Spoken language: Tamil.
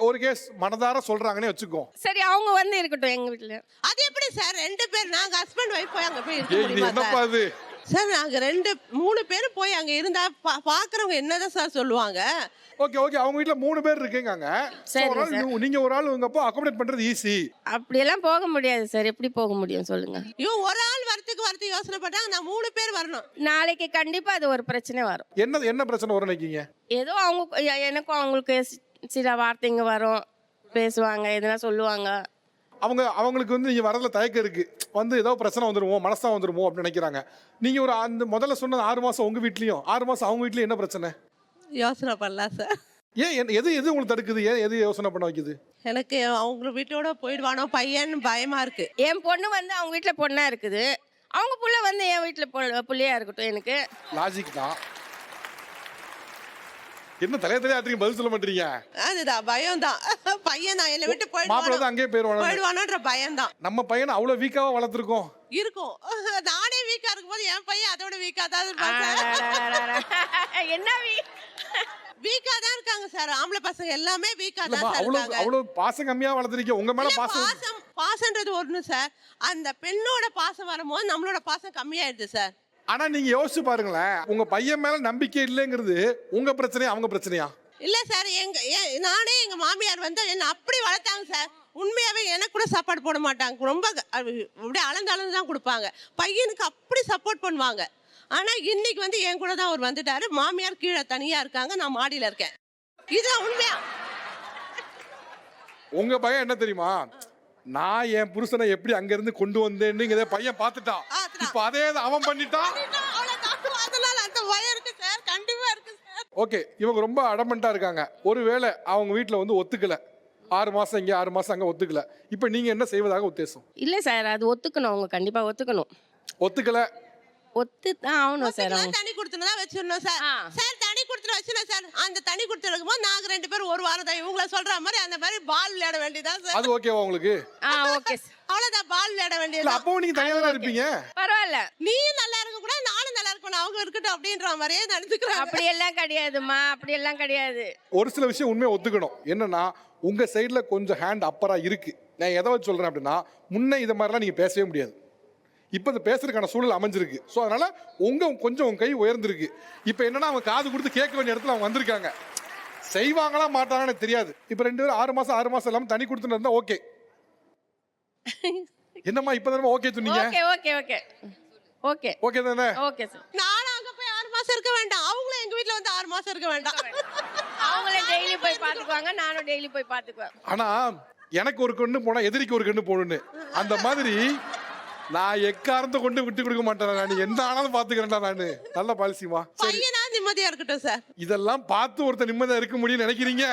ஒரு கேஸ் மனதார சொல்றாங்கன்னே வச்சுக்கோ. சரி அவங்க வந்து இருக்கட்டும் எங்க வீட்டுல. அது எப்படி சார் 2 பேர் நாங்க ஹஸ்பண்ட் ஒய்ஃப் போய் அங்க போய் இருக்க ஏய், இது முடியுமா என்னப்பா சார்? இது? சார் நாங்க 3 பேரும் போய் அங்க இருந்தா பாக்குறவங்க என்னதான் சார் சொல்லுவாங்க? ஓகே ஓகே, அவங்க வீட்ல 3 பேர் இருக்கீங்க. சரி, நீங்க ஒரு ஆள் உங்கப்போ அகாமடேட் பண்றது ஈஸி. அப்படியெல்லாம் போக முடியாது சார். எப்படி போக முடியும் சொல்லுங்க? இவன் ஒரு ஆள் வரத்துக்கு யோசனை பண்றாங்க, நான் 3 பேர் வரணும். நாளைக்கு கண்டிப்பா அது ஒரு பிரச்சனை வரும். என்ன பிரச்சனை வரும் நினைக்கீங்க? ஏதோ அவங்க எனக்கும் அவங்களுக்கு சில வார்த்தைங்க வரும், பேசுவாங்க, எதனா சொல்லுவாங்க. அவங்களுக்கு வந்து நீங்க வரதுல தயக்கம் இருக்கு, வந்து ஏதோ பிரச்சனை வந்துருமோ, மனசா வந்துருமோ அப்படின்னு நினைக்கிறாங்க. நீங்க ஒரு அந்த முதல்ல சொன்ன 6 மாசம் உங்க வீட்லயும் 6 மாசம் அவங்க வீட்லயும் என்ன பிரச்சனை? யோசனை பண்ணலாம் சார். ஏன் எது உங்களுக்கு தடுக்குது? ஏன் எது யோசனை பண்ண வைக்குது? எனக்கு அவங்க வீட்டோட போயிடுவானோ பையன் பயமா இருக்கு. என் பொண்ணு வந்து அவங்க வீட்டுல பொண்ணா இருக்குது, அவங்க புள்ள வந்து என் வீட்டுல புள்ளையா இருக்கட்டும். எனக்கு லாஜிக் தான். என்ன தலையா ஆட்டுறீங்க, பதில் சொல்ல மாட்டீங்க? அதுதான் பயம் தான். பையன் தான் என்னை விட்டு மாப்பிள்ளை தான் அங்கேயே போயிடுவானோன்ற பயம் தான். நம்ம பையனை அவ்வளவு வீக்காவா வளர்த்துருக்கோம் இருக்கும். நானே வீக்கா இருக்கும்போது என் பையன் அதோட வீக்கா தான் இருப்பாங்க. என்ன வீக்கா தான் இருக்காங்க சார். ஆம்பளை பசங்க எல்லாமே வீக்கா தான் சார் அவ்வளவு இருக்காங்க. அவ்வளவு பாசம் கம்மியா வளர்த்துருக்கீங்க. உங்க மேல பாசம்ன்றது ஒண்ணு சார். அந்த பெண்ணோட பாசம் வரும்போது நம்மளோட பாசம் கம்மியாயிடுது சார். ஆனா நீங்க யோசிச்சு பாருங்களேன், உங்க பையன் மேல நம்பிக்கை இல்லைங்கிறது உங்க பிரச்சனையா அவங்க பிரச்சனையா? இல்ல சார், நானே எங்க மாமியார் வந்து என்ன அப்படி வளர்த்தாங்க சார். உண்மையாவே எனக்கு கூட சாப்பாடு போட மாட்டாங்க, ரொம்ப அப்படியே அளந்து தான் கொடுப்பாங்க. பையனுக்கு அப்படி சப்போர்ட் பண்ணுவாங்க. ஆனா இன்னைக்கு வந்து என் கூட தான் அவர் வந்துட்டாரு. மாமியார் கீழே தனியா இருக்காங்க, நான் மாடியில இருக்கேன். இதுதான் உண்மையா. உங்க பையன் என்ன தெரியுமா, நான் என் புருஷனை எப்படி அங்க இருந்து கொண்டு வந்தேன்னு பையன் பாத்துட்டான். இப்ப அதே அவன் பண்ணிட்டான். அதனால அந்த பயம் இருக்கு சார், கண்டிப்பா இருக்கு சார். ஓகே, இவங்க ரொம்ப அடமெண்டா இருக்காங்க. ஒருவேளை அவங்க வீட்டுல வந்து ஒத்துக்கல, 6 மாசம் இங்க 6 மாசம் அங்க ஒத்துக்கல, இப்ப நீங்க என்ன செய்வதாக உத்தேசம்? இல்ல சார், அது ஒத்துக்கணும், அவங்க கண்டிப்பா ஒத்துக்கணும். ஒத்துக்கல ஒத்துதான் ஆகணும் சார். தனி கொடுத்துனா வச்சிடணும் சார். சார் தனி கொடுத்துட்டு வச்சிடணும் சார். அந்த தனி கொடுத்து இருக்கும்போது நாங்க 2 பேரும் ஒரு வாரம் தான் இவங்கள சொல்ற மாதிரி அந்த மாதிரி பால் விளையாட வேண்டியதான் சார். அது ஓகேவா உங்களுக்கு? ஓகே சார், அவ்வளவுதான், பால் விளையாட வேண்டியது. அப்போ நீங்க தனியா தான் இருப்பீங்க. பரவாயில்ல, நீயும் நல்லா இருக்க கூட நானும் நல்லா இருக்கணும், அவங்க இருக்கட்டும் அப்படின்ற மாதிரியே நடந்துக்கிறாங்க. அப்படி எல்லாம் கிடையாதுமா, அப்படி எல்லாம் கிடையாது. ஒரு சில விஷயம் உண்மையை ஒத்துக்கணும். என்னன்னா, உங்க சைடுல கொஞ்சம் ஹேண்ட் அப்பரா இருக்கு. நான் எதை வச்சு சொல்றேன் அப்படின்னா, முன்ன இதை மாதிரிலாம் நீங்க பேசவே முடியாது. இப்போ இது பேசுறதுக்கான சூழல் அமைஞ்சிருக்கு. ஸோ அதனால கொஞ்சம் உங்க கை உயர்ந்திருக்கு. இப்போ என்னன்னா, அவங்க காது கொடுத்து கேட்க வேண்டிய இடத்துல அவங்க வந்திருக்காங்க. செய்வாங்களா மாட்டாங்கன்னு எனக்கு தெரியாது. இப்போ 2 பேரும் 6 மாசம் இல்லாம தனி கொடுத்துட்டு இருந்தா ஓகே. என்னம்மா இப்பதான் ஓகே சொன்னீங்க? Okay okay okay okay okay தானே? Okay sir. நானும் அங்க போய் 6 மாசம் இருக்க வேண்டாம், அவங்களும் எங்க வீட்ல வந்து 6 மாசம் இருக்க வேண்டாம். அவங்களே டெய்லி போய் பாத்துக்குவாங்க, நானும் டெய்லி போய் பாத்துக்குவேன். ஆனா எனக்கு ஒரு கண்ணு போனா எதிரிக்கு ஒரு கண்ணு போகணும்னு, அந்த மாதிரி நான் எக்காரத்தை கொண்டு விட்டு கொடுக்க மாட்டேன். நான் எந்த ஆனாலும் பாத்துக்கிறேன்டா. நானு நல்ல பாலிசிமா. பையனா நிம்மதியா இருக்கட்டும் சார். இதெல்லாம் பார்த்து ஒருத்தர் நிம்மதியா இருக்க முடியும்னு நினைக்கிறீங்க?